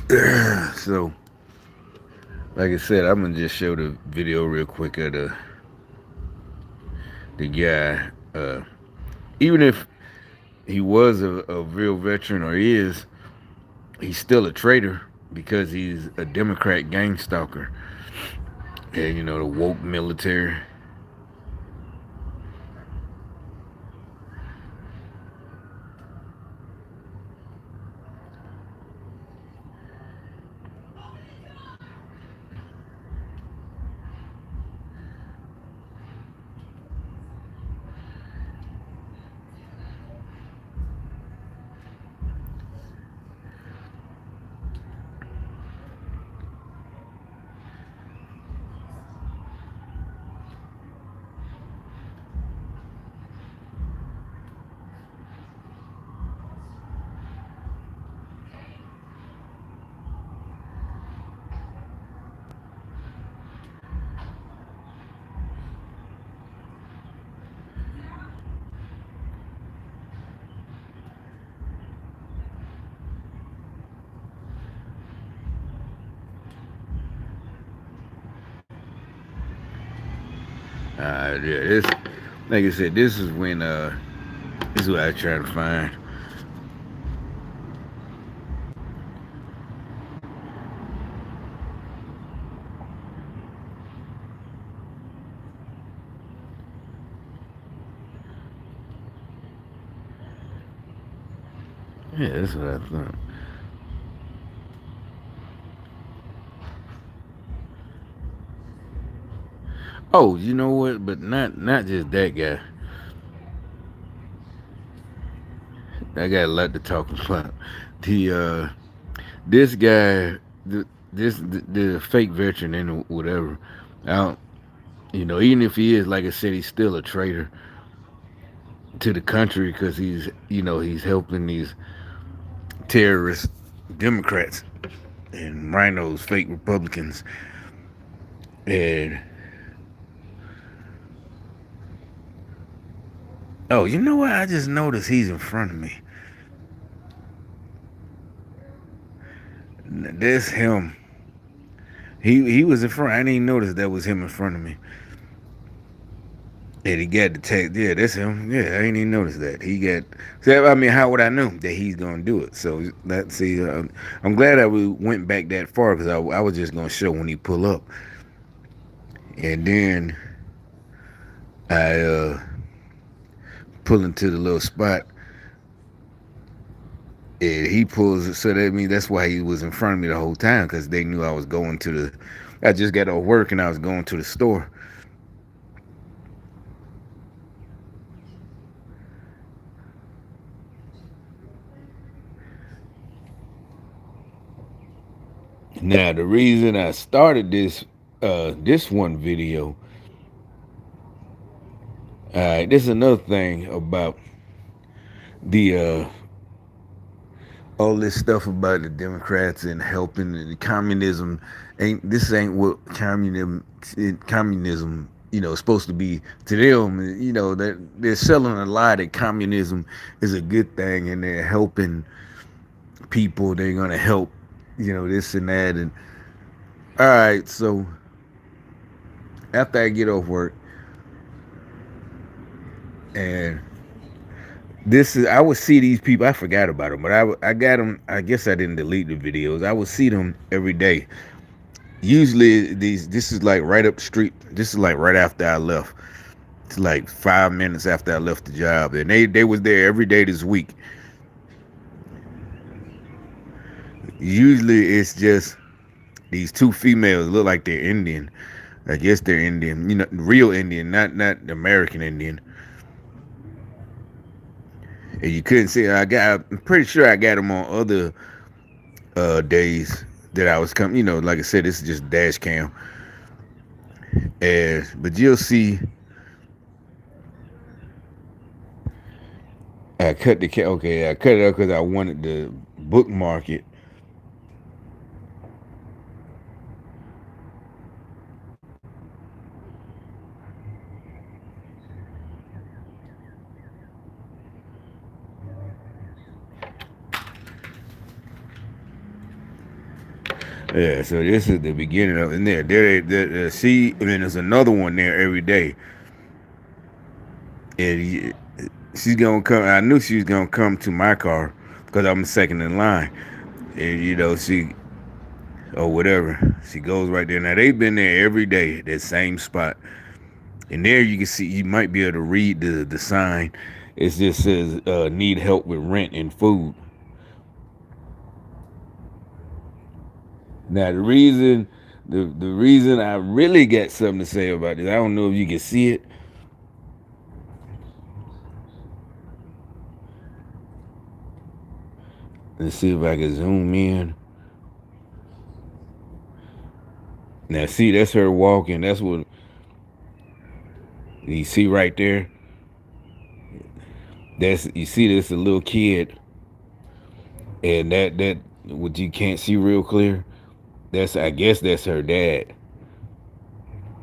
So, like I said, I'm gonna just show the video real quick of the guy. Even if he was a real veteran or is, he's still a traitor because he's a Democrat gang stalker. And the woke military. Yeah, this, like I said, this is when this is what I try to find. Yeah, that's what I thought. Oh, you know what? But not just that guy. I got a lot to talk about. The this guy, the fake veteran and whatever. I don't, even if he is, like I said, he's still a traitor to the country because he's helping these terrorist Democrats and rhinos, fake Republicans, and oh, you know what? I just noticed he's in front of me. That's him. He was in front. I didn't even notice that was him in front of me. And he got the text. Yeah, that's him. Yeah, I ain't even noticed that. He got. So I mean, how would I know that he's gonna do it? So let's see. I'm glad that we went back that far because I was just gonna show when he pull up, and then I pull into the little spot, and he pulls. So that means that's why he was in front of me the whole time because they knew I was going to the. I just got off work and I was going to the store. Now the reason I started this one video, this is another thing about the all this stuff about the Democrats and helping the communism. Ain't what communism is supposed to be to them. That they're selling a lie that communism is a good thing and they're helping people. They're gonna help this and that. And all right, so after I get off work and this is I would see these people. I forgot about them, but I got them. I guess I didn't delete the videos. I would see them every day. Usually this is like right up the street. This is like right after I left. It's like 5 minutes after I left the job, and they was there every day this week. Usually it's just these two females look like they're Indian. I guess they're Indian. Real Indian, not American Indian. And you couldn't see. I'm pretty sure I got them on other days that I was coming. Like I said, this is just dash cam. And but you'll see, I cut the okay. I cut it up because I wanted to bookmark it. Yeah, so this is the beginning of it. And see, and then there's another one there every day. And she's gonna come. I knew she was gonna come to my car because I'm second in line. And she or whatever, she goes right there. Now they've been there every day, that same spot. And there you can see, you might be able to read the sign. It just says need help with rent and food. Now the reason I really got something to say about this, I don't know if you can see it. Let's see if I can zoom in. Now see, that's her walking. That's what you see right there. That's you see this a little kid, and that what you can't see real clear. That's I guess that's her dad.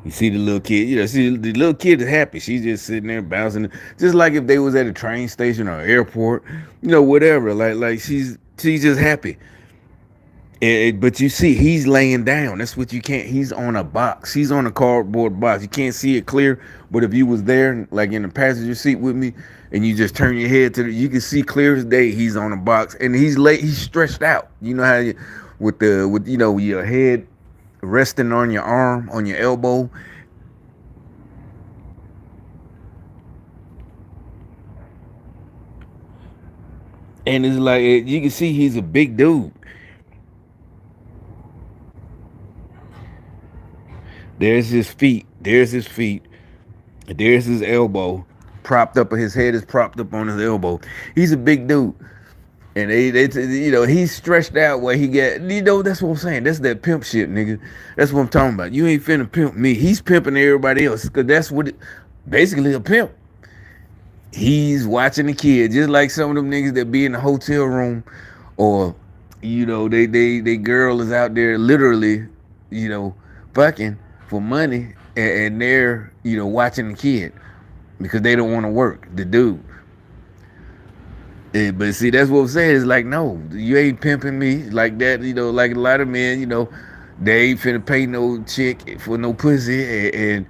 You see the little kid, see the little kid is happy. She's just sitting there bouncing, just like if they was at a train station or airport, whatever. Like she's just happy. But you see, he's laying down. That's what you can't. He's on a box. He's on a cardboard box. You can't see it clear. But if you was there, like in the passenger seat with me, and you just turn your head you can see clear as day. He's on a box, and he's late. He's stretched out. You know how with your head resting on your arm, on your elbow. And it's like you can see he's a big dude. There's his feet. There's his feet. There's his elbow propped up. His head is propped up on his elbow. He's a big dude. And he's stretched out where he get, that's what I'm saying. That's that pimp shit, nigga. That's what I'm talking about. You ain't finna pimp me. He's pimping everybody else. Cause that's basically a pimp. He's watching the kid, just like some of them niggas that be in the hotel room, or they girl is out there literally, fucking for money, and they're watching the kid because they don't want to work. The dude. But see, that's what I'm saying. It's like, no, you ain't pimping me like that. Like a lot of men, they ain't finna pay no chick for no pussy, and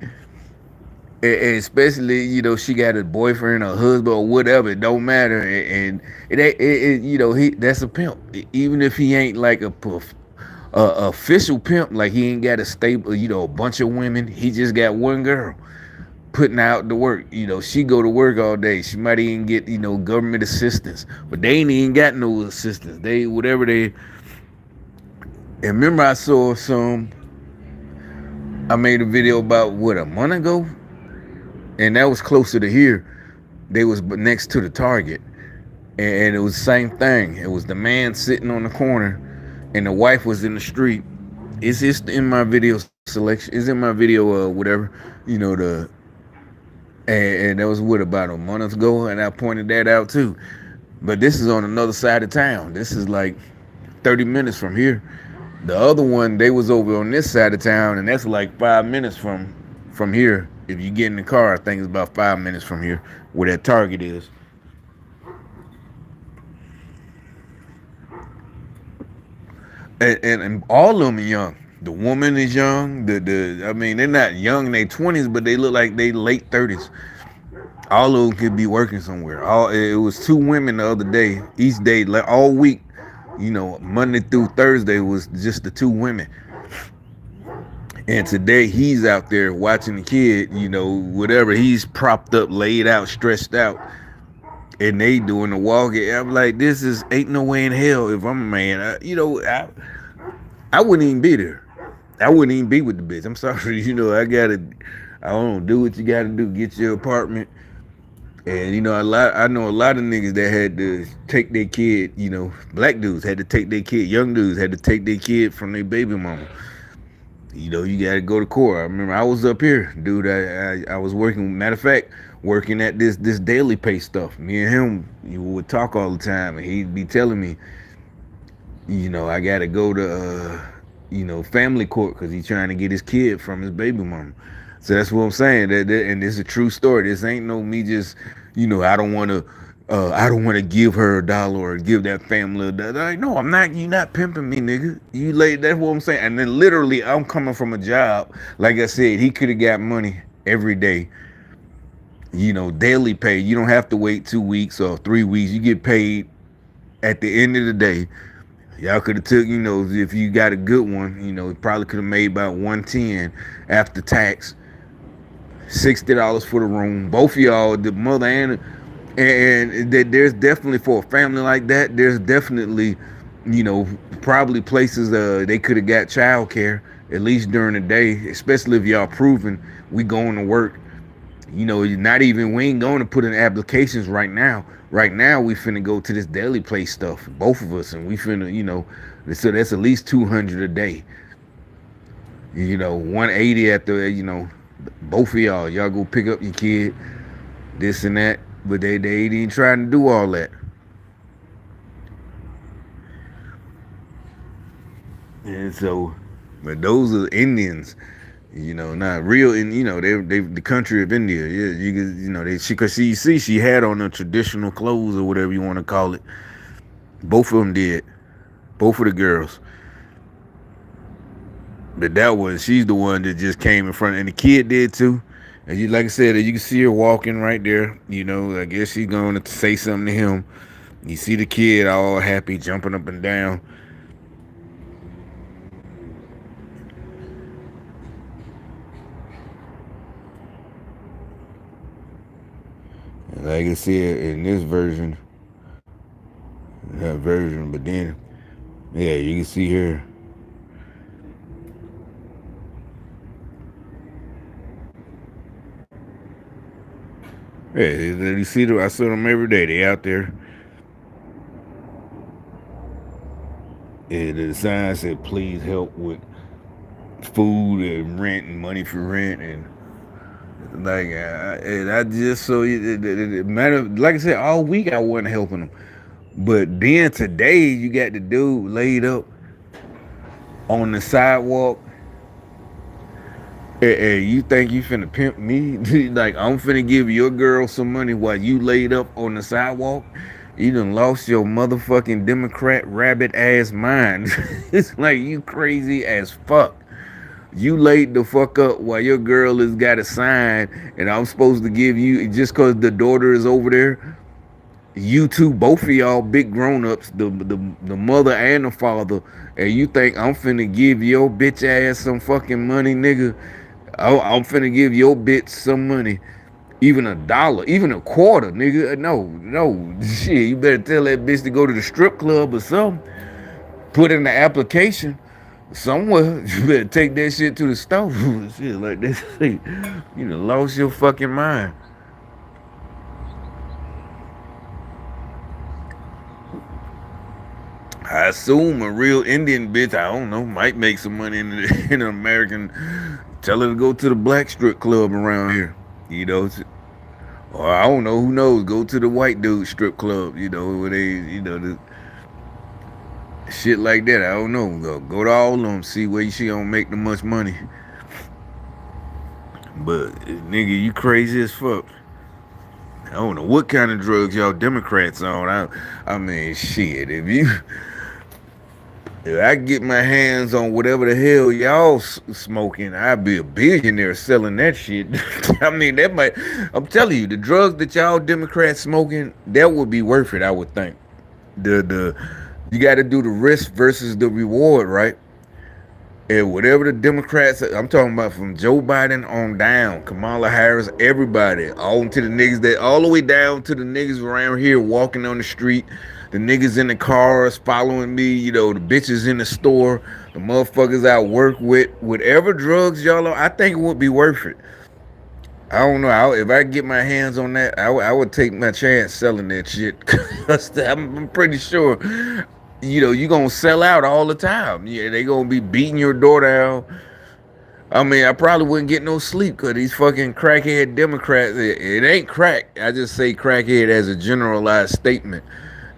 especially she got a boyfriend or husband or whatever. It don't matter, and he that's a pimp. Even if he ain't like a official pimp, like he ain't got a stable, a bunch of women. He just got one girl putting out the work. She go to work all day. She might even get, government assistance. But they ain't even got no assistance. They whatever they and remember I saw I made a video about a month ago? And that was closer to here. They was next to the Target. And it was the same thing. It was the man sitting on the corner and the wife was in the street. It's in my video selection. It's in my video whatever, the and that was about a month ago, and I pointed that out too. But this is on another side of town. This is like 30 minutes from here. The other one, they was over on this side of town, and that's like 5 minutes from here. If you get in the car, I think it's about 5 minutes from here, where that Target is. And all of them are young. The woman is young. I mean, they're not young in their 20s, but they look like they late 30s. All of them could be working somewhere. It was two women the other day. Each day, like all week, Monday through Thursday was just the two women. And today he's out there watching the kid, whatever. He's propped up, laid out, stretched out, and they doing the walking. I'm like, ain't no way in hell if I'm a man. I wouldn't even be there. I wouldn't even be with the bitch. I'm sorry, I don't know, do what you gotta do, get your apartment. And I know a lot of niggas that had to take their kid, black dudes had to take their kid, young dudes had to take their kid from their baby mama. You gotta go to court. I remember I was up here, dude. I was working, matter of fact, working at this daily pay stuff. Me and him, would talk all the time, and he'd be telling me, I gotta go to family court because he's trying to get his kid from his baby mama. So that's what I'm saying. And this is a true story. This ain't no me just, I don't want to I don't want to give her $1 or give that family $1. Like, no, I'm not. You not pimping me, nigga. You late. That's what I'm saying. And then literally, I'm coming from a job. Like I said, he could have got money every day. Daily pay. You don't have to wait 2 weeks or 3 weeks. You get paid at the end of the day. Y'all could have took, if you got a good one, probably could have made about 110 after tax. $60 for the room. Both of y'all, the mother and there's definitely for a family like that. There's definitely, probably places they could have got child care at least during the day, especially if y'all proving we going to work. Not even we ain't going to put in applications right now. Right now we finna go to this daily play stuff, both of us, and we finna, so that's at least 200 a day. 180 at the, both of y'all go pick up your kid, this and that, but they ain't even trying to do all that. And so, but those are Indians, not real, and they the country of India. Yeah, cause she had on the traditional clothes or whatever you want to call it. Both of them did, both of the girls. But she's the one that just came in front, and the kid did too. And like I said, you can see her walking right there. I guess she's going to say something to him. You see the kid all happy, jumping up and down. And like I said, in this version, that version, but then, yeah, you can see her. Yeah, you see them. I see them every day. They out there. And the sign said, "Please help with food and rent and money for rent." And and I just it matter. Like I said, all week I wasn't helping them, but then today you got the dude laid up on the sidewalk. Hey, you think you finna pimp me? Like I'm finna give your girl some money while you laid up on the sidewalk? You done lost your motherfucking Democrat rabbit ass mind. It's like you crazy as fuck. You laid the fuck up while your girl has got a sign, and I'm supposed to give you just cause the daughter is over there. You two, both of y'all, big grown ups, the mother and the father, and you think I'm finna give your bitch ass some fucking money, nigga? I'm finna give your bitch some money, even $1, even a quarter, nigga. No, shit. You better tell that bitch to go to the strip club or something. Put in the application somewhere. You better take that shit to the store. Shit like that. You done lost your fucking mind. I assume a real Indian bitch, I don't know, might make some money in an American. Tell her to go to the black strip club around here. You know, or I don't know, who knows? Go to the white dude strip club, where they, the shit like that. I don't know. Go to all of them, see where she don't make the much money. But nigga, you crazy as fuck. I don't know what kind of drugs y'all Democrats on. I mean, shit. If I get my hands on whatever the hell y'all smoking, I'd be a billionaire selling that shit. I mean, that might. I'm telling you, the drugs that y'all Democrats smoking, that would be worth it. I would think. The you got to do the risk versus the reward, right? And whatever the Democrats, I'm talking about from Joe Biden on down, Kamala Harris, everybody, on to the niggas that, all the way down to the niggas around here walking on the street, the niggas in the cars following me, the bitches in the store, the motherfuckers I work with, whatever drugs y'all are, I think it would be worth it. I don't know. If I get my hands on that, I would take my chance selling that shit. I'm pretty sure, you gonna sell out all the time. Yeah, they gonna be beating your door down. I mean, I probably wouldn't get no sleep because these fucking crackhead Democrats, it ain't crack. I just say crackhead as a generalized statement.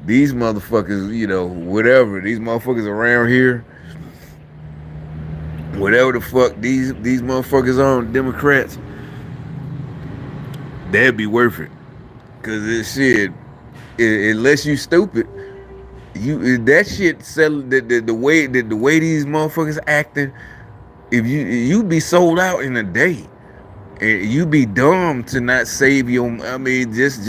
These motherfuckers, whatever. These motherfuckers around here, whatever the fuck these motherfuckers on, Democrats, that'd be worth it. Cause this shit, unless you stupid, you that shit sell the way these motherfuckers acting. If you be sold out in a day, and you be dumb to not save your. I mean, just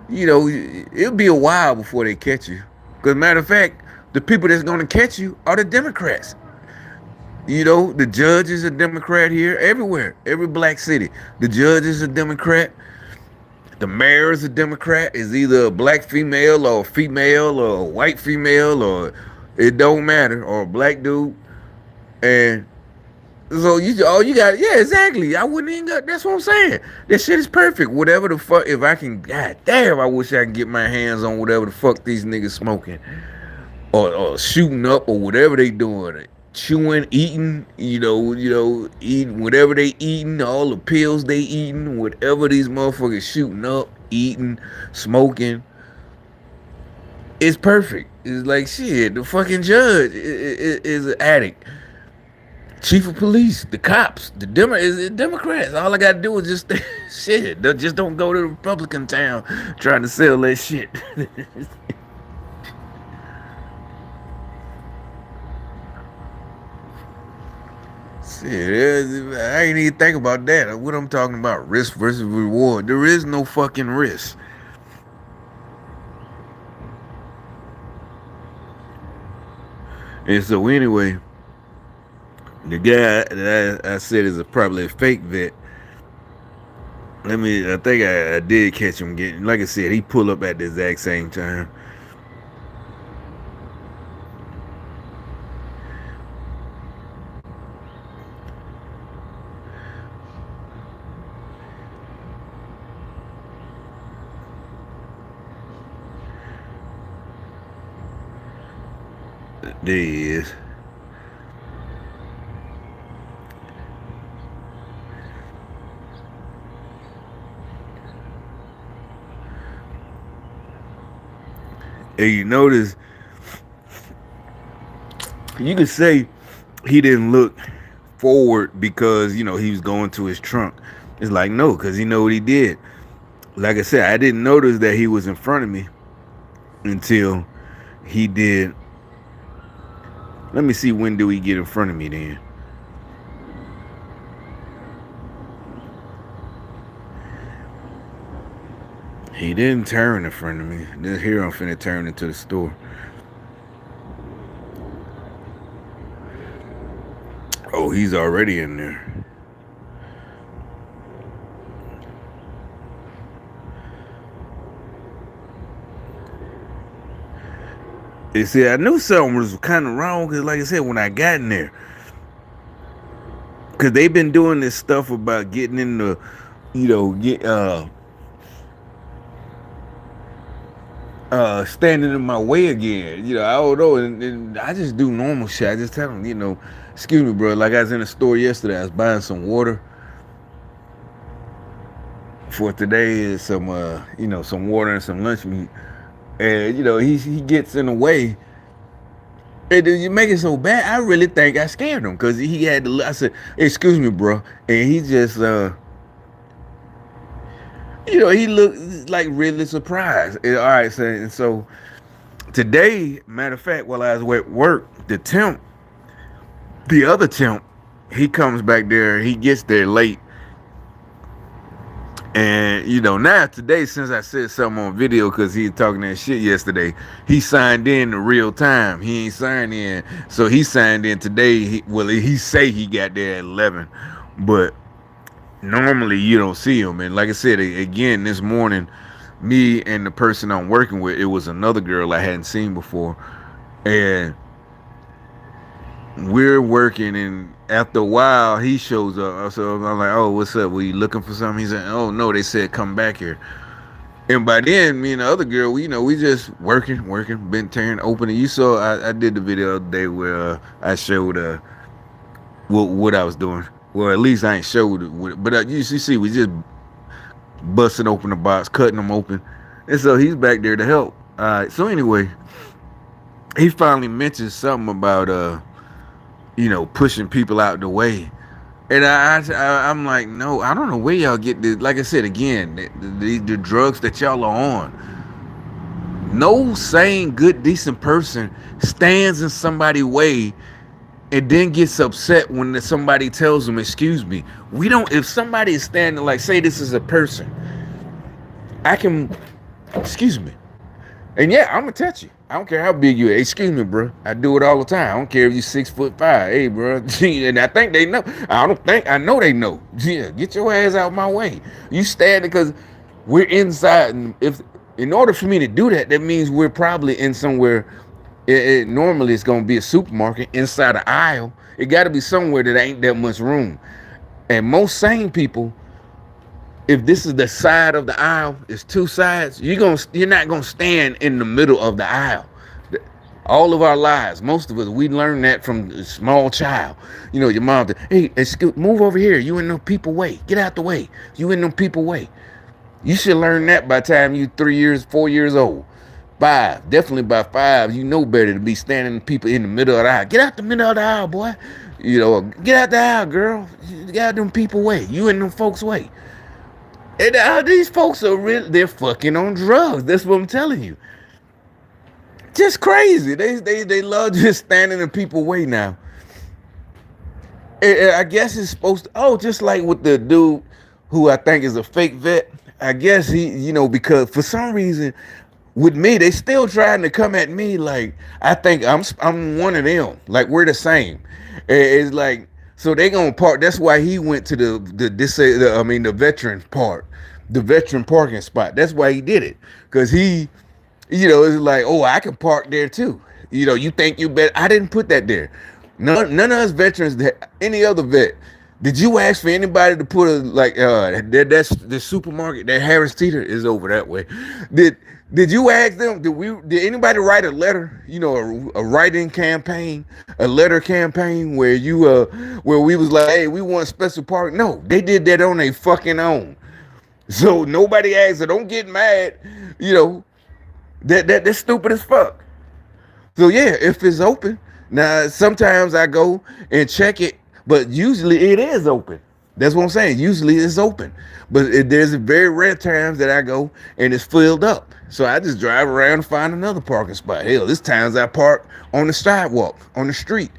it'll be a while before they catch you. Cause matter of fact, the people that's gonna catch you are the Democrats. The judge is a Democrat here, everywhere, every black city. The judge is a Democrat. The mayor is a Democrat. Is either a black female or a female or a white female or it don't matter or a black dude. And so all you got, yeah, exactly. I wouldn't even got. That's what I'm saying. That shit is perfect. Whatever the fuck, if I can, god damn, I wish I can get my hands on whatever the fuck these niggas smoking or shooting up or whatever they doing, chewing, eating, eating whatever they eating, all the pills they eating, whatever these motherfuckers shooting up, eating, smoking. It's perfect. It's like shit. The fucking judge is an addict. Chief of police, the cops, the Democrats. All I gotta do is just shit. Just don't go to the Republican town trying to sell that shit. Shit, I ain't even think about that. What I'm talking about, risk versus reward. There is no fucking risk. And so anyway, the guy that I said is probably a fake vet. I think I did catch him getting, like I said, he pulled up at the exact same time. There he is. And you notice, you could say he didn't look forward because he was going to his trunk. It's like no, because he know what he did. Like I said, I didn't notice that he was in front of me until he did. Let me see, when do he get in front of me then? He didn't turn in front of me. This here I'm finna turn into the store. Oh, he's already in there. You see, I knew something was kind of wrong because, like I said, when I got in there, because they've been doing this stuff about getting in the, get standing in my way again. I don't know, and I just do normal shit. I just tell them, excuse me, bro. Like I was in the store yesterday, I was buying some water for today, is some water and some lunch meat, and he gets in the way. And you make it so bad. I really think I scared him because he had to. I said, "Excuse me, bro," and he just, he looked like really surprised. And, all right, so today, matter of fact, while I was at work, the other temp, he comes back there. He gets there late. And now today, since I said something on video because he was talking that shit yesterday, he signed in real time. He ain't signed in, so he signed in today. He say he got there at 11, but normally you don't see him. And like I said again this morning, me and the person I'm working with, it was another girl I hadn't seen before, and we're working, and after a while he shows up. So I'm like, oh, what's up, were you looking for something? He said, oh no, they said come back here. And by then, me and the other girl, we just working, been tearing open. And you saw I did the video the other day where I showed what I was doing. Well, at least I ain't showed it, but you see, we just busting open the box, cutting them open, and so he's back there to help. All right, so anyway, he finally mentioned something about pushing people out the way. And I'm like, no, I don't know where y'all get this. Like I said again, the drugs that y'all are on. No sane, good, decent person stands in somebody's way and then gets upset when somebody tells them, excuse me. We don't, if somebody is standing, like, say this is a person, I can, excuse me. And yeah, I'm gonna touch you. I don't care how big you are. Excuse me, bro. I do it all the time. I don't care if you're 6'5". Hey, bro. And I think they know. I don't think I know they know. Yeah, get your ass out of my way. You standing because we're inside. And if in order for me to do that, that means we're probably in somewhere. Normally it's gonna be a supermarket inside an aisle. It got to be somewhere that ain't that much room. And most sane people, if this is the side of the aisle, it's two sides. You're not gonna stand in the middle of the aisle. All of our lives, most of us, we learned that from a small child. You know, your mom, hey, excuse, move over here. You in them people way. Get out the way. You in them people way. You should learn that by the time you 3 years, 4 years old. 5, definitely by 5, you know better to be standing people in the middle of the aisle. Get out the middle of the aisle, boy. You know, get out the aisle, girl. Get out them people way. You in them folks way. And these folks are really, they're fucking on drugs. That's what I'm telling you. Just crazy. They love just standing in people's way now. And I guess it's supposed to, just like with the dude who I think is a fake vet. I guess he, because for some reason with me, they still trying to come at me like I think I'm one of them. Like we're the same. It's like, so they gonna park. That's why he went to the veteran part, the veteran parking spot. That's why he did it, because he, it's like, oh, I can park there too. You think you bet? I didn't put that there. None of us veterans, any other vet. Did you ask for anybody to put that's the supermarket, that Harris Teeter is over that way? Did you ask them? Did anybody write a letter? A write-in campaign, a letter campaign where where we was like, hey, we want special park? No, they did that on their fucking own. So nobody asked. So don't get mad. That's stupid as fuck. So yeah, if it's open, now sometimes I go and check it, but usually it is open. That's what I'm saying. Usually it's open, but there's very rare times that I go and it's filled up. So I just drive around and find another parking spot. Hell, there's times I park on the sidewalk, on the street,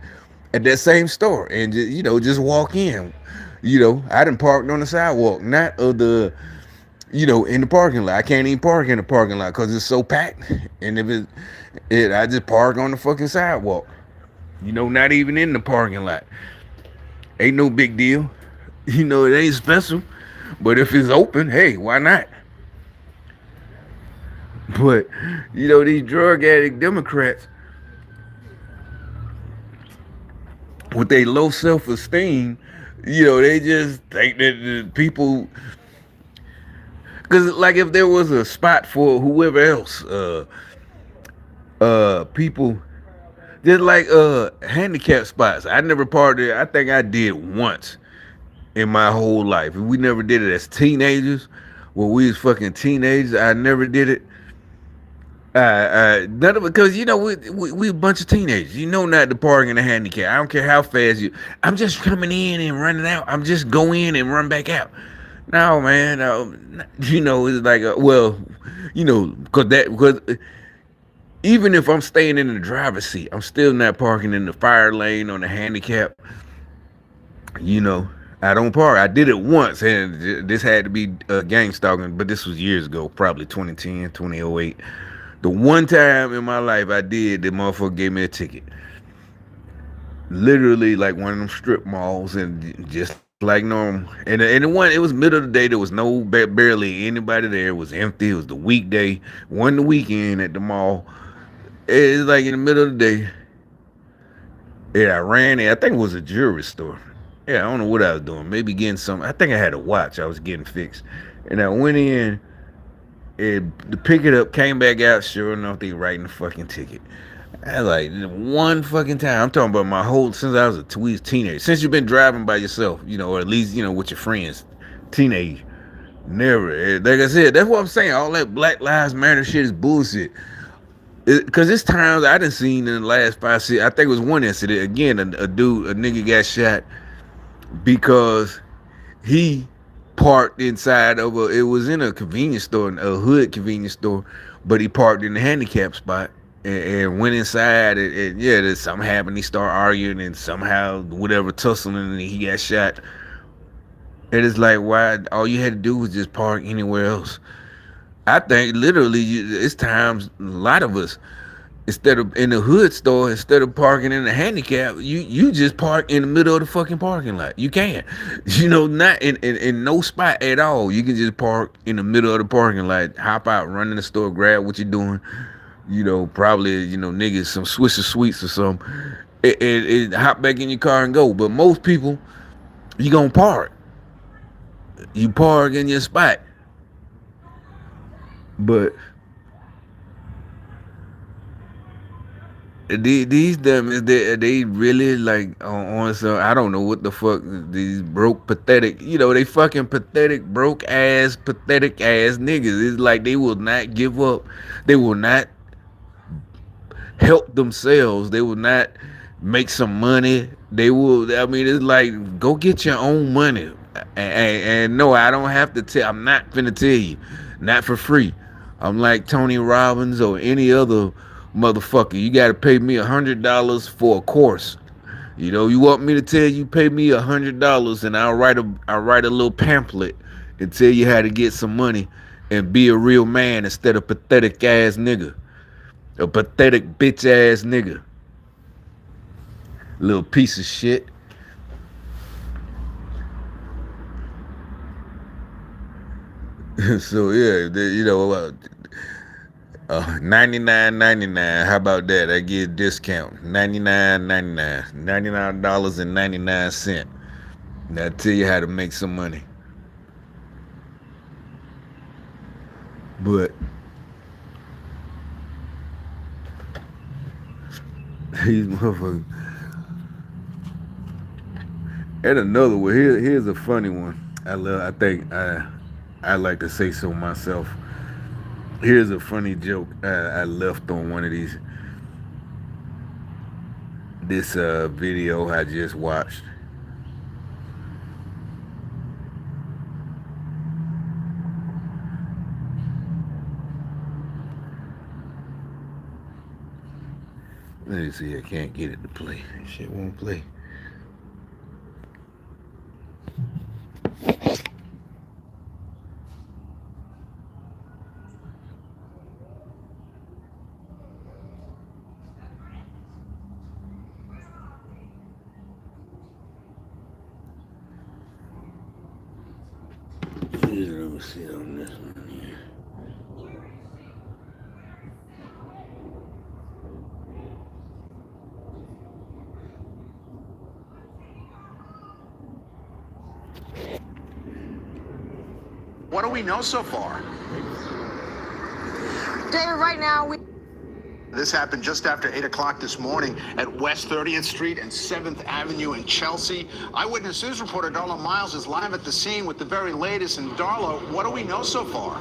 at that same store, and just walk in. I done parked on the sidewalk, not of the in the parking lot. I can't even park in the parking lot because it's so packed. And if I just park on the fucking sidewalk. Not even in the parking lot. Ain't no big deal. It ain't special. But if it's open, hey, why not? But, these drug addict Democrats, with their low self-esteem, they just think that the people. Because, like, if there was a spot for whoever else, people, just like handicap spots. I never parked there. I think I did once in my whole life. We never did it as teenagers. When we was fucking teenagers, I never did it. None of it, because we a bunch of teenagers. Not to park in a handicap. I don't care how fast you. I'm just coming in and running out. I'm just go in and run back out. No, man. It's like, because even if I'm staying in the driver's seat, I'm still not parking in the fire lane on the handicap. I don't park. I did it once, and this had to be gang stalking, but this was years ago, probably 2010, 2008. The one time in my life I did, the motherfucker gave me a ticket. Literally like one of them strip malls, and just like normal. And the one, it was middle of the day. There was barely anybody there. It was empty. It was the weekday. Wasn't the weekend at the mall. It's like in the middle of the day. Yeah, I ran in. I think it was a jewelry store. Yeah, I don't know what I was doing. Maybe getting some. I think I had a watch I was getting fixed. And I went in and to pick it up, came back out. Sure enough, they writing the fucking ticket. I like one fucking time. I'm talking about my whole, since I was a teenager. Since you've been driving by yourself, or at least, with your friends. Teenage. Never. Like I said, that's what I'm saying. All that Black Lives Matter shit is bullshit. Because it's times I done seen in the last 5, 6, I think it was one incident. Again, a nigga got shot because he parked inside of it was in a convenience store, a hood convenience store, but he parked in the handicap spot and went inside and yeah, there's something happened. He started arguing and somehow whatever tussling and he got shot. And it's like, why? All you had to do was just park anywhere else. I think literally, it's times a lot of us, instead of in the hood store, instead of parking in the handicap, you just park in the middle of the fucking parking lot. You can, not in no spot at all. You can just park in the middle of the parking lot, hop out, run in the store, grab what you're doing. Probably niggas some Swisher sweets or something, and hop back in your car and go. But most people, you gonna park. You park in your spot. But these them is they really like on some, I don't know what the fuck, these broke pathetic, they fucking pathetic broke ass pathetic ass niggas. It's like they will not give up. They will not help themselves. They will not make some money. They will. I mean, it's like, go get your own money. And no, I don't have to tell. I'm not finna tell you, not for free. I'm like Tony Robbins or any other motherfucker. You got to pay me $100 for a course. You want me to tell you, pay me $100 and I'll write a little pamphlet and tell you how to get some money and be a real man instead of pathetic ass nigga. A pathetic bitch ass nigga. Little piece of shit. So yeah, 99.99. How about that? I get a discount. 99.99. $99.99. Now I tell you how to make some money. But these motherfuckers. And another one. Here's a funny one. I think I like to say so myself. Here's a funny joke I left on one of this video I just watched. Let me see. I can't get it to play. Shit won't play. Let me see on this one here. What do we know so far? David, right now, This happened just after 8 o'clock this morning at West 30th Street and 7th Avenue in Chelsea. Eyewitness News reporter Darla Miles is live at the scene with the very latest. And Darla, what do we know so far?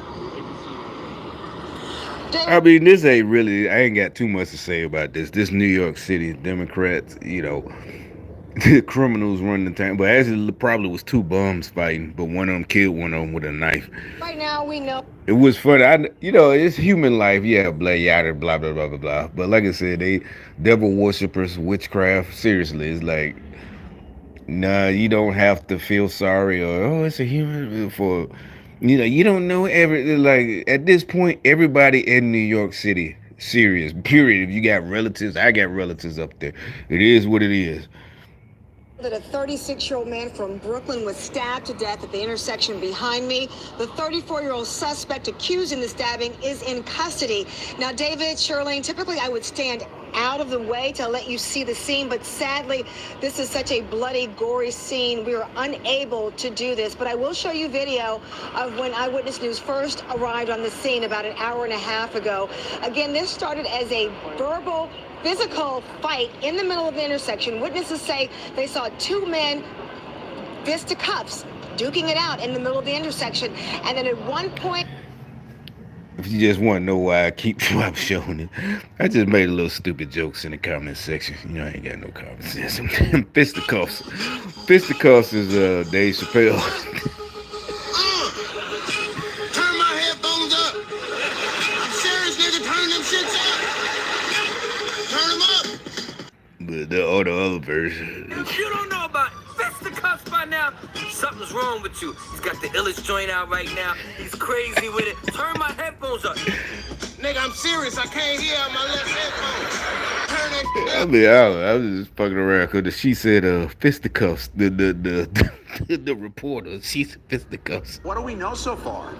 I mean, this ain't really, I ain't got too much to say about this. This New York City Democrats, the criminals running the town. But actually, probably was two bums fighting, but one of them killed one of them with a knife. right now we know. It was funny. It's human life. Yeah, blah, yada, blah, blah, blah, blah, blah. But like I said, they devil worshippers, witchcraft. Seriously, it's like, nah, you don't have to feel sorry or, oh, it's a human for, you don't know like, at this point, everybody in New York City, serious, period. If you got relatives, I got relatives up there. It is what it is. That a 36-year-old man from Brooklyn was stabbed to death at the intersection behind me. The 34-year-old suspect accused in the stabbing is in custody. Now, David, Shirlene, typically I would stand out of the way to let you see the scene, but sadly, this is such a bloody, gory scene. We were unable to do this, but I will show you video of when Eyewitness News first arrived on the scene about an hour and a half ago. Again, this started as a verbal physical fight in the middle of the intersection. Witnesses say they saw two men, fisticuffs, duking it out in the middle of the intersection. And then at one point, if you just want to know why I keep showing it, I just made a little stupid jokes in the comment section. I ain't got no common sense. Fisticuffs. Fisticuffs is Dave Chappelle. little version. If you don't know about fisticuffs by now, something's wrong with you. He's got the illest joint out right now. He's crazy with it. Turn my headphones up. Nigga, I'm serious. I can't hear out my left headphone. Turn that I mean, I was just fucking around because she said fisticuffs. The reporter, she said fisticuffs. What do we know so far?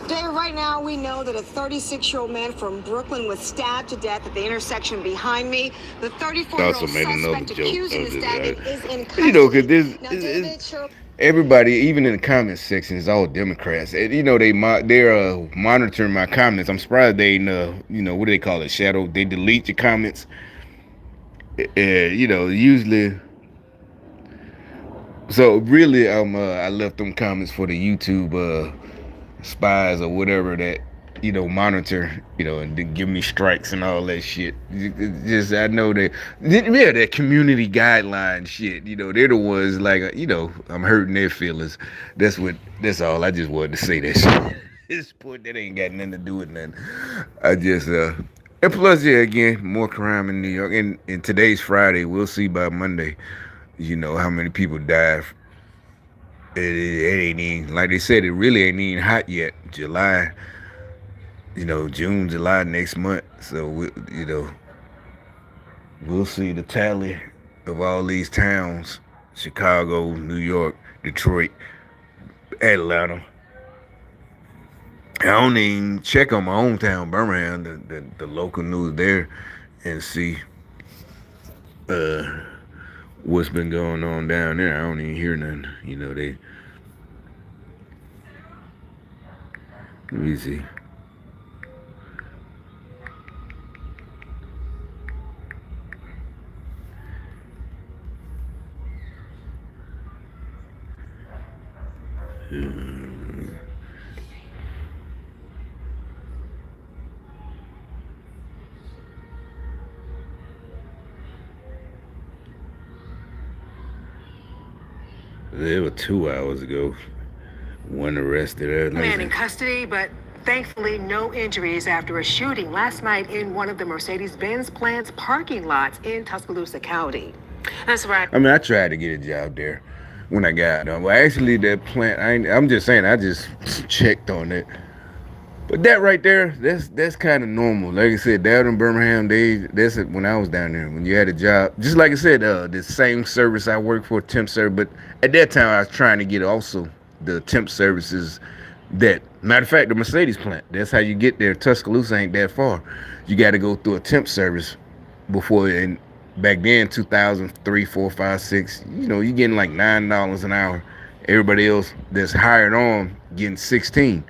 Dave, right now we know that a 36-year-old man from Brooklyn was stabbed to death at the intersection behind me. The 34-year-old Also made another suspect joke accused of of the this stabbing guy. is in custody. You know, because Now, David, sure. everybody, even in the comment section, is all Democrats. And, you know, they're monitoring my comments. I'm surprised they ain't, what do they call it? Shadow. They delete your comments. You know, usually. So really, I left them comments for the YouTube spies or whatever that monitor, and then give me strikes and all that shit. Just I know that, yeah, that community guideline shit. They're the ones like, I'm hurting their feelings. That's all. I just wanted to say that shit. This point that ain't got nothing to do with nothing. I just and plus, yeah, again, more crime in New York. And today's Friday. We'll see by Monday. How many people died. It ain't even, like they said, it really ain't even hot yet. July, June, July next month. So, we'll see the tally of all these towns: Chicago, New York, Detroit, Atlanta. I don't even check on my own town, Birmingham, the local news there, and see what's been going on down there. I don't even hear nothing. Let me see. They were 2 hours ago. One arrested. Man in custody, but thankfully no injuries after a shooting last night in one of the Mercedes-Benz plant's parking lots in Tuscaloosa County. That's right. I mean, I tried to get a job there when I got done. Well, actually, that plant, I'm just saying, I just checked on it. But that right there, that's kind of normal. Like I said, down in Birmingham, that's it when I was down there. When you had a job, just like I said, the same service I worked for, temp service. But at that time, I was trying to get also the temp services. Matter of fact, the Mercedes plant. That's how you get there. Tuscaloosa ain't that far. You got to go through a temp service before. And back then, 2003, 4, 5, 6. You getting like $9 an hour. Everybody else that's hired on getting 16.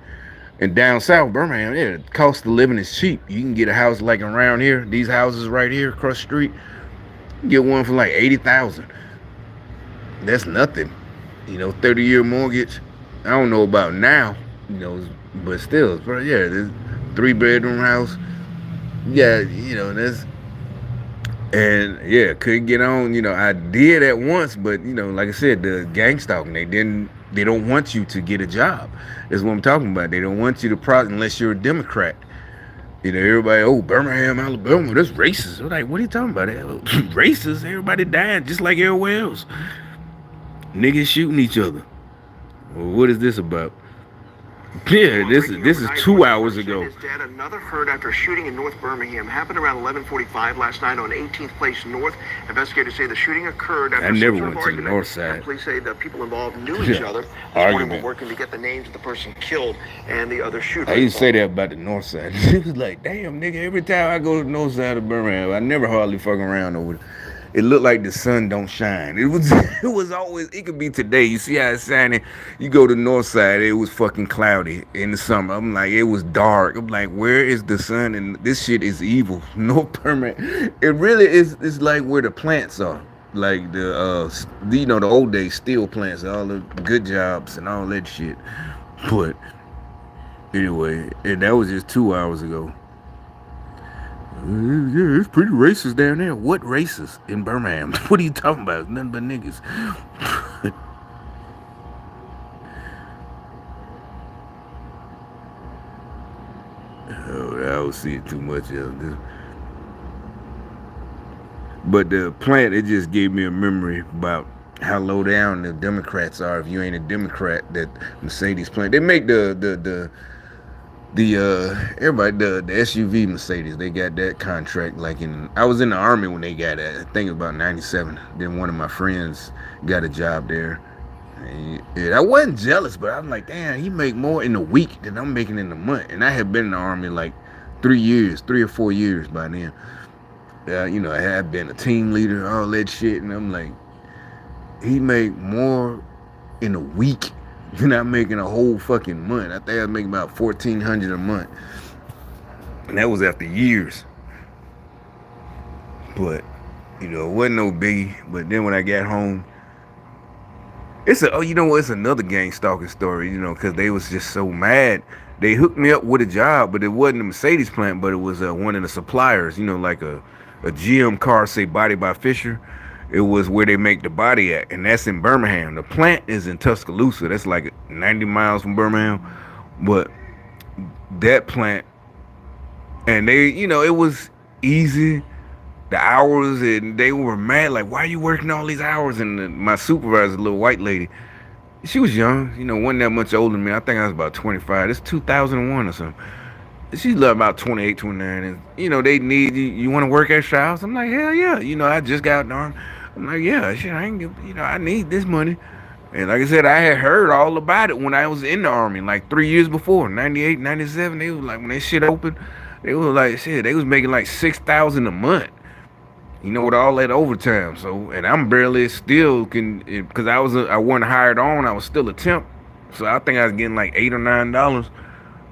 And down south, Birmingham, yeah, the cost of living is cheap. You can get a house like around here, these houses right here across the street. You can get one for like $80,000. That's nothing. 30-year mortgage. I don't know about now, but still, yeah, this 3-bedroom house. Yeah, that's, and yeah, couldn't get on. I did at once, but like I said, the gang stalking, they don't want you to get a job. That's what I'm talking about. They don't want you to unless you're a Democrat. Everybody, oh, Birmingham, Alabama, that's racist. I'm like, what are you talking about? Racist? Everybody dying just like everywhere else. Niggas shooting each other. Well, what is this about? Yeah, this is 2 hours ago. His dead. Another heard after a shooting in North Birmingham happened around 11:45 last night on 18th Place North. Investigators say the shooting occurred after I never some sort went of to the argument. north side. And police say the people involved knew each other. This morning Argument. we're working to get the names of the person killed and the other shooter. I used to say that about the north side. It was like, damn, nigga, every time I go to the north side of Birmingham, I never hardly fucking around over there. It looked like the sun don't shine. It was always, it could be today. You see how it's shining? You go to the north side, it was fucking cloudy in the summer. I'm like, it was dark. I'm like, where is the sun? And this shit is evil. No permit. It really is. It's like where the plants are. Like the old days steel plants, all the good jobs and all that shit. But anyway, and that was just 2 hours ago. Yeah, it's pretty racist down there. What racist in Birmingham? What are you talking about? Nothing but niggas. Oh, I don't see it too much of this. But the plant, it just gave me a memory about how low down the Democrats are. If you ain't a Democrat, that Mercedes plant, they make everybody the SUV Mercedes. They got that contract. Like I was in the army when they got that. I think about '97. Then one of my friends got a job there. And yeah, I wasn't jealous, but I'm like, damn, he make more in a week than I'm making in a month. And I had been in the army like 3 years, 3 or 4 years by then. I had been a team leader, all that shit, and I'm like, he make more in a week than I make in a whole fucking month. I think I was making about 1,400 a month, and that was after years. But it wasn't no biggie. But then when I got home, it's another gang stalking story. Because they was just so mad. They hooked me up with a job, but it wasn't a Mercedes plant, but it was one of the suppliers. Like a GM car, say Body by Fisher. It was where they make the body at, and that's in Birmingham. The plant is in Tuscaloosa. That's like 90 miles from Birmingham. But that plant, and it was easy. The hours, and they were mad, like, why are you working all these hours? And my supervisor, a little white lady, she was young, wasn't that much older than me. I think I was about 25. It's 2001 or something. She's about 28, 29, and they need you. You want to work extra hours? I'm like, hell yeah. I just got out the army. I'm like, yeah, shit, I ain't I need this money. And like I said, I had heard all about it when I was in the army, like 3 years before, 98, 97. They was like, when that shit opened, they was like, shit, they was making like 6,000 a month. With all that overtime. So, and I'm barely still because I wasn't hired on. I was still a temp. So I think I was getting like $8 or $9.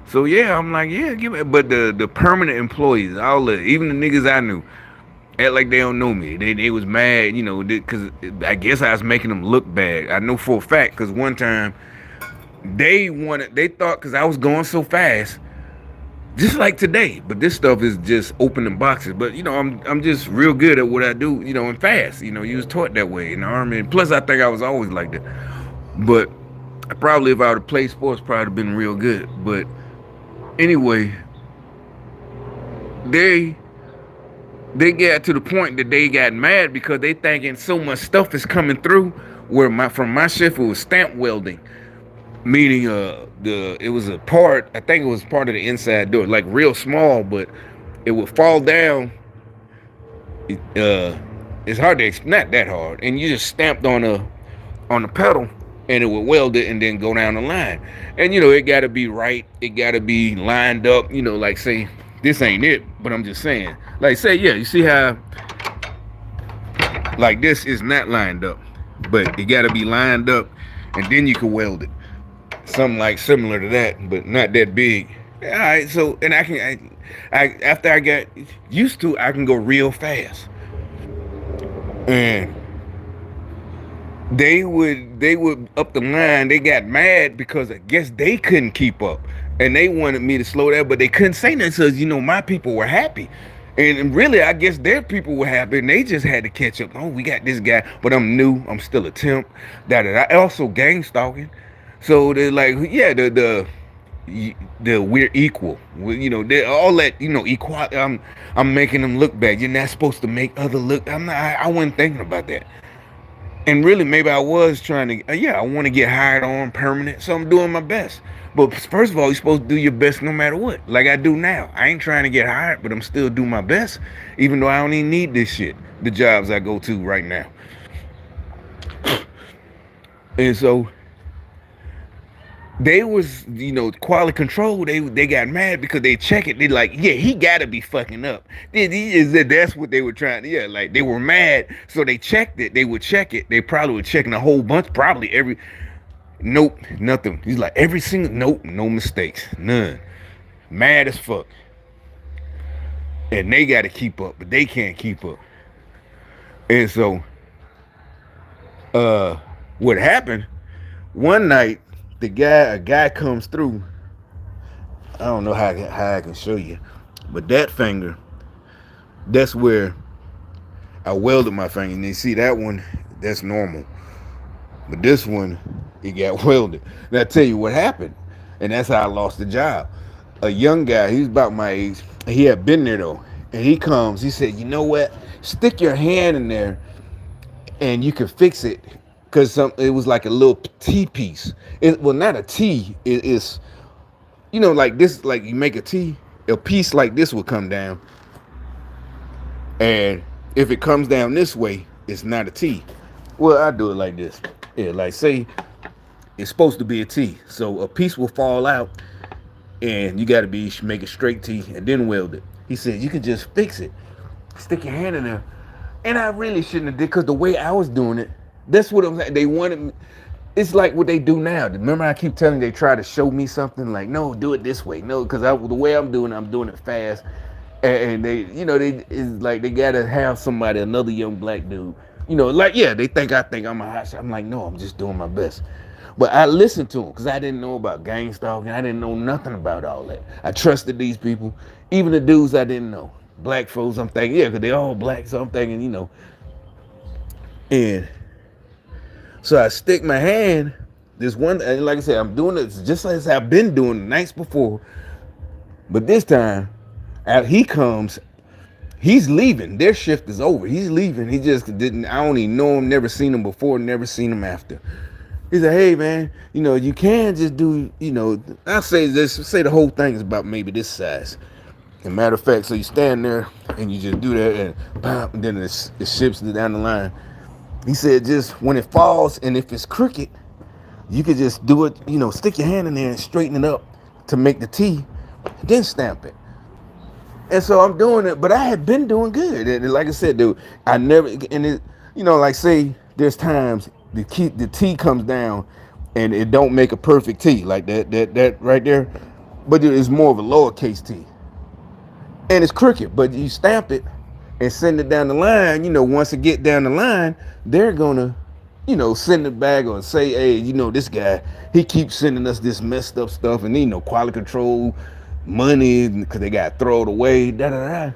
So yeah, I'm like, yeah, give me. But the permanent employees, even the niggas I knew, act like they don't know me. They was mad, because I guess I was making them look bad. I know for a fact, because one time they thought because I was going so fast, just like today. But this stuff is just opening boxes. But I'm just real good at what I do, and fast. You was taught that way in the army. Plus, I think I was always like that. But probably if I would have played sports, probably been real good. But anyway, they got to the point that they got mad because they thinking so much stuff is coming through. Where from my shift it was stamp welding, meaning it was a part. I think it was part of the inside door, like real small, but it would fall down. It's hard to explain, not that hard, and you just stamped on the pedal, and it would weld it and then go down the line. And it got to be right. It got to be lined up. Like say this ain't it, but I'm just saying. Like say yeah, you see how like this is not lined up, but it got to be lined up, and then you can weld it. Something like similar to that, but not that big. All right, so and after I got used to, I can go real fast. And they would up the line. They got mad because I guess they couldn't keep up, and they wanted me to slow down, but they couldn't say nothing because my people were happy, and really I guess their people were happy, and they just had to catch up. Oh, we got this guy, but I'm new. I'm still a temp. That I also gang stalking. So they're like, yeah, the we're equal. They're all that equality. I'm making them look bad. You're not supposed to make other look. I'm not. I wasn't thinking about that. And really, maybe I was trying to. I want to get hired on permanent, so I'm doing my best. But first of all, you're supposed to do your best no matter what. Like I do now. I ain't trying to get hired, but I'm still doing my best, even though I don't even need this shit. The jobs I go to right now. And so they was, quality control. They got mad because they check it. They like, yeah, he gotta be fucking up. That's what they were trying to, yeah, like they were mad. So they checked it. They would check it. They probably were checking a whole bunch, probably nope, nothing. He's like, every single, nope, no mistakes, none. Mad as fuck. And they gotta keep up, but they can't keep up. And so, what happened, one night, a guy comes through. I don't know how I can show you, but that finger, that's where I welded my finger. And you see that one, that's normal. But this one, it got welded. Now I tell you what happened, and that's how I lost the job. A young guy, he was about my age. He had been there though, and he comes. He said, "You know what? stick your hand in there and you can fix it, because it was like a little T piece. Well, not a T. It's, like this, like you make a T, a piece like this will come down, and if it comes down this way, it's not a T. Well, I do it like this. Yeah, like say it's supposed to be a T, so a piece will fall out, and you got to make a straight T and then weld it. He said you can just fix it, stick your hand in there, and I really shouldn't have did, because the way I was doing it, that's what I'm saying. They wanted me. It's like what they do now. Remember, I keep telling you, they try to show me something like, no, do it this way. No, because the way I'm doing it fast, and they, they is like they gotta have somebody, another young black dude, like yeah, they think I think I'm a hot shot. I'm like, no, I'm just doing my best. But I listened to them because I didn't know about gang stalking. I didn't know nothing about all that. I trusted these people, even the dudes I didn't know. Black folks, I'm thinking, yeah, because they all black, so I'm thinking, and so I stick my hand. This one, and like I said, I'm doing it just as I've been doing the nights before. But this time, he comes, he's leaving. Their shift is over. He's leaving. He just didn't, I don't even know him, never seen him before, never seen him after. He said, hey man, you can just do, I say this, say the whole thing is about maybe this size. As a matter of fact, so you stand there and you just do that, and bam, and then it ships down the line. He said just when it falls, and if it's crooked, you could just do it, stick your hand in there and straighten it up to make the T, then stamp it. And so I'm doing it, but I had been doing good. And like I said, dude, I never, and it, like say there's times the T comes down and it don't make a perfect T like that right there, but it's more of a lowercase T. And it's crooked, but you stamp it and send it down the line. Once it get down the line, they're gonna, send it back or say, hey, this guy, he keeps sending us this messed up stuff, and quality control money because they got thrown away. Da da da.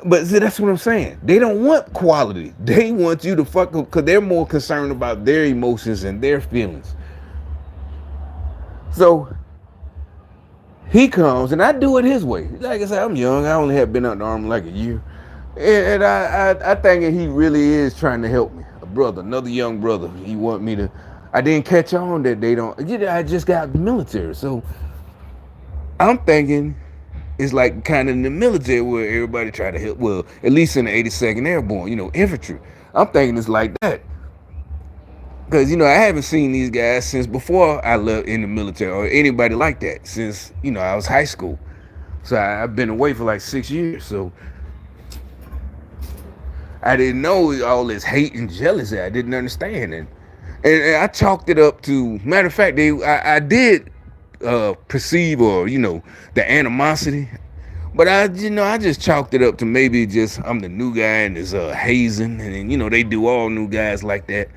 But see, that's what I'm saying. They don't want quality. They want you to fuck up because they're more concerned about their emotions and their feelings. So he comes, and I do it his way. Like I said, I'm young. I only have been out the army like a year. And I think he really is trying to help me. A brother, another young brother. He want me to. I didn't catch on that they don't. I just got military. So I'm thinking it's like kind of in the military where everybody try to help. Well, at least in the 82nd Airborne, infantry. I'm thinking it's like that. Because, I haven't seen these guys since before I left in the military, or anybody like that since, I was high school. So I've been away for like 6 years. So I didn't know all this hate and jealousy. I didn't understand it. And I chalked it up to, matter of fact, I did perceive, or, the animosity. But I just chalked it up to maybe just I'm the new guy and it's hazing. And, they do all new guys like that.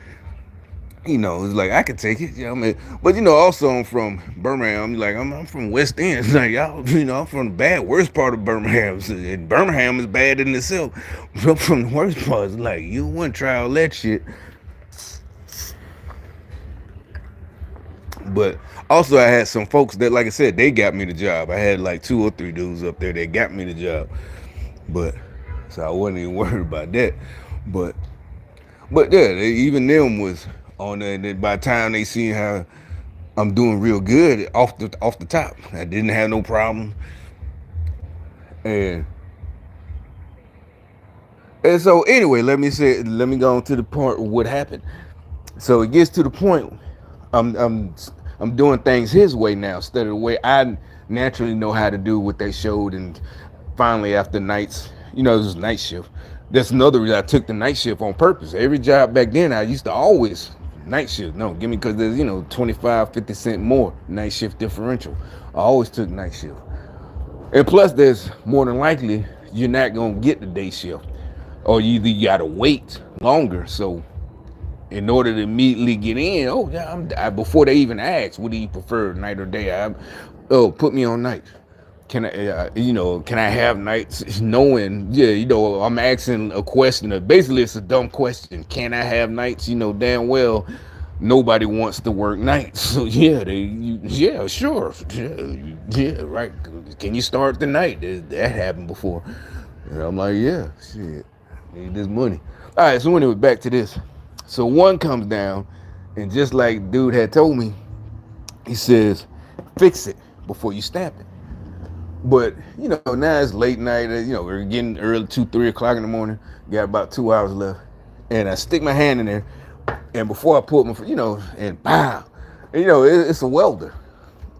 It's like I could take it, I mean, but also I'm from Birmingham. Like I'm from West End. Like y'all, I'm from the worst part of Birmingham. And Birmingham is bad in itself. But from the worst part, it's like you wouldn't try all that shit. But also I had some folks that, like I said, they got me the job. I had like 2 or 3 dudes up there that got me the job. But so I wasn't even worried about that. But yeah, even them was on there. And by the time they see how I'm doing real good off the top, I didn't have no problem. And so anyway, let me go on to the point of what happened. So it gets to the point I'm doing things his way now instead of the way I naturally know how to do what they showed. And finally, after nights, it was night shift. That's another reason I took the night shift on purpose. Every job back then, I used to always night shift. No, give me, because there's 25, 50 cent more night shift differential. I always took night shift. And plus, there's more than likely you're not gonna get the day shift, or you gotta wait longer. So in order to immediately get in, before they even ask, what do you prefer, night or day? Put me on night. Can I, can I have nights? Knowing, I'm asking a question. Basically, it's a dumb question. Can I have nights? Damn well, nobody wants to work nights. So yeah, sure, yeah, right. Can you start the night? That happened before. And I'm like, yeah, shit. Need this money. All right, so anyway, back to this. So one comes down, and just like dude had told me, he says, fix it before you stamp it. But now it's late night. We're getting early, 2, 3 o'clock in the morning. Got about 2 hours left, and I stick my hand in there, and before I pull my, and pow, and, it's a welder.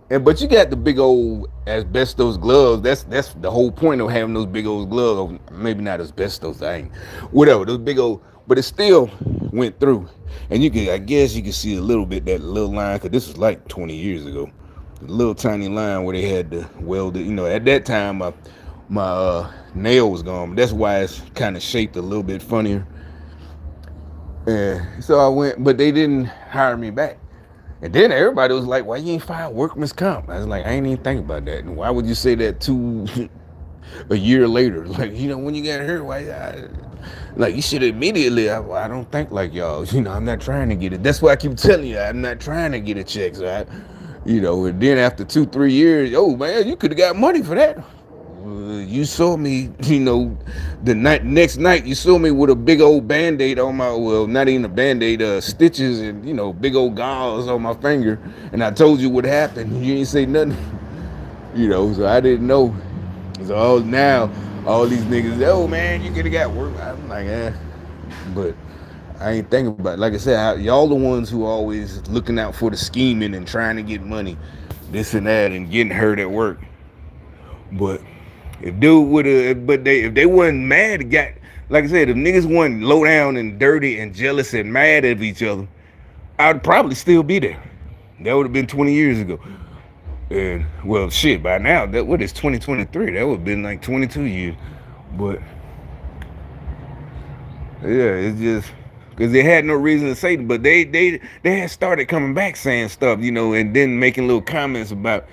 But you got the big old asbestos gloves. That's the whole point of having those big old gloves. Maybe not asbestos, I ain't. Whatever, those big old, but it still went through. And I guess you can see a little bit that little line, because this was like 20 years ago. The little tiny line where they had to weld it. At that time my nail was gone. But that's why it's kind of shaped a little bit funnier. And so I went, but they didn't hire me back. And then everybody was like, why you ain't file workman's comp? I was like, I ain't even think about that. And why would you say that a year later? Like, when you got hurt, you should immediately, I don't think like y'all. I'm not trying to get it. That's why I keep telling you, I'm not trying to get a check. So and then after 2, 3 years, oh man, you could have got money for that. You saw me, next night you saw me with a big old band-aid on my, well, not even a band-aid, stitches and, big old gauze on my finger. And I told you what happened. You ain't say nothing, so I didn't know. So now all these niggas, oh man, you could have got work. I'm like, but I ain't thinking about it. Like I said, y'all the ones who always looking out for the scheming and trying to get money, this and that, and getting hurt at work. But if dude would have, if they wasn't mad, like I said, if niggas wasn't low down and dirty and jealous and mad at each other, I'd probably still be there. That would have been 20 years ago. And well, shit, by now, what is 2023? That would have been like 22 years. But yeah, it's just because they had no reason to say it. But they had started coming back saying stuff, and then making little comments about,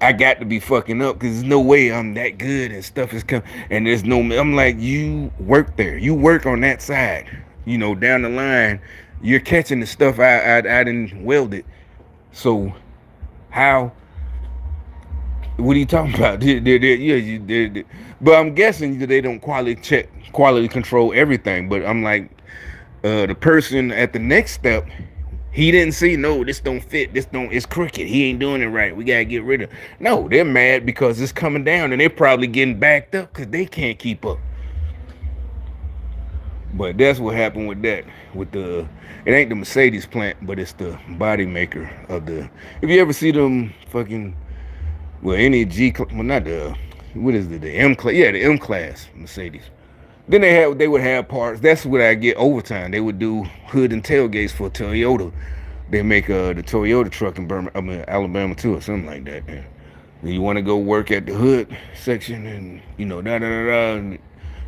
I got to be fucking up because there's no way I'm that good and stuff is coming. And there's no, I'm like, you work there. You work on that side. Down the line, you're catching the stuff I didn't weld it. So how? What are you talking about? But I'm guessing they don't quality control everything. But I'm like, the person at the next step, he didn't see, no, this don't fit. It's crooked. He ain't doing it right. We got to get rid of it. No, they're mad because it's coming down and they're probably getting backed up because they can't keep up. But that's what happened with that. It ain't the Mercedes plant, but it's the body maker of the, if you ever see them fucking, well, any not the, what is it, the M class? Yeah, the M class Mercedes. Then they would have parts. That's what I get overtime. They would do hood and tailgates for Toyota. They make the Toyota truck in Alabama too, or something like that. Man. You want to go work at the hood section, and da da da da.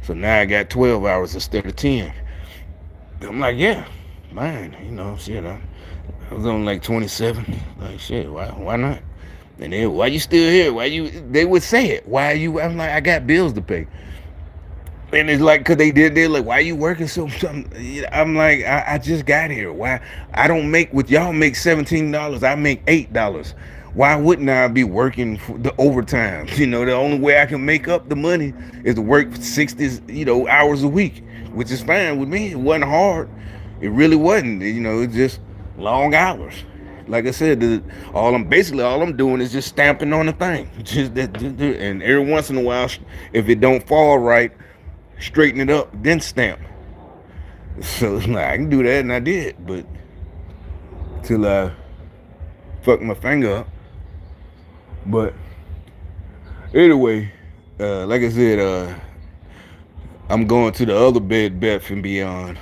So now I got 12 hours instead of 10. I'm like, yeah, mine. Shit. I was on like 27. Like shit. Why not? And then why you still here? They would say it. Why are you? I'm like, I got bills to pay. And it's like, cause they're like, why are you working so? I'm like, I just got here. Why? I don't make what y'all make $17. I make $8. Why wouldn't I be working for the overtime? The only way I can make up the money is to work 60, hours a week, which is fine with me. It wasn't hard. It really wasn't. It's just long hours. Like I said, all I'm doing is just stamping on the thing. And every once in a while, if it don't fall right, straighten it up, then stamp. So I can do that, and I did, but till I fucked my finger up. But anyway, like I said, I'm going to the other Bed Bath and Beyond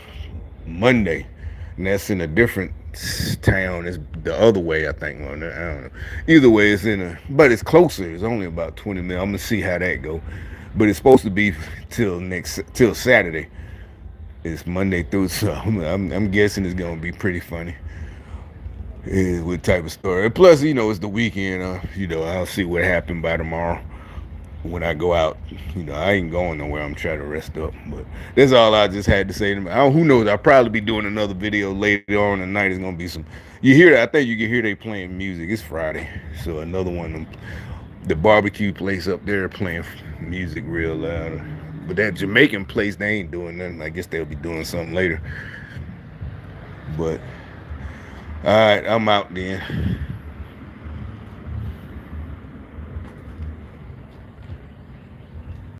Monday, and that's in a different town. It's the other way, I think. Well, I don't know. Either way, but it's closer. It's only about 20 minutes. I'm gonna see how that go. But it's supposed to be till Saturday. It's Monday through, so I'm guessing it's gonna be pretty funny. What type of story? Plus, it's the weekend. I'll see what happened by tomorrow when I go out. I ain't going nowhere. I'm trying to rest up. But that's all I just had to say to me. Who knows? I'll probably be doing another video later on tonight. It's gonna be some. You hear that? I think you can hear they playing music. It's Friday, so another one. The barbecue place up there playing music real loud. But that Jamaican place, they ain't doing nothing. I guess they'll be doing something later. But all right, I'm out then.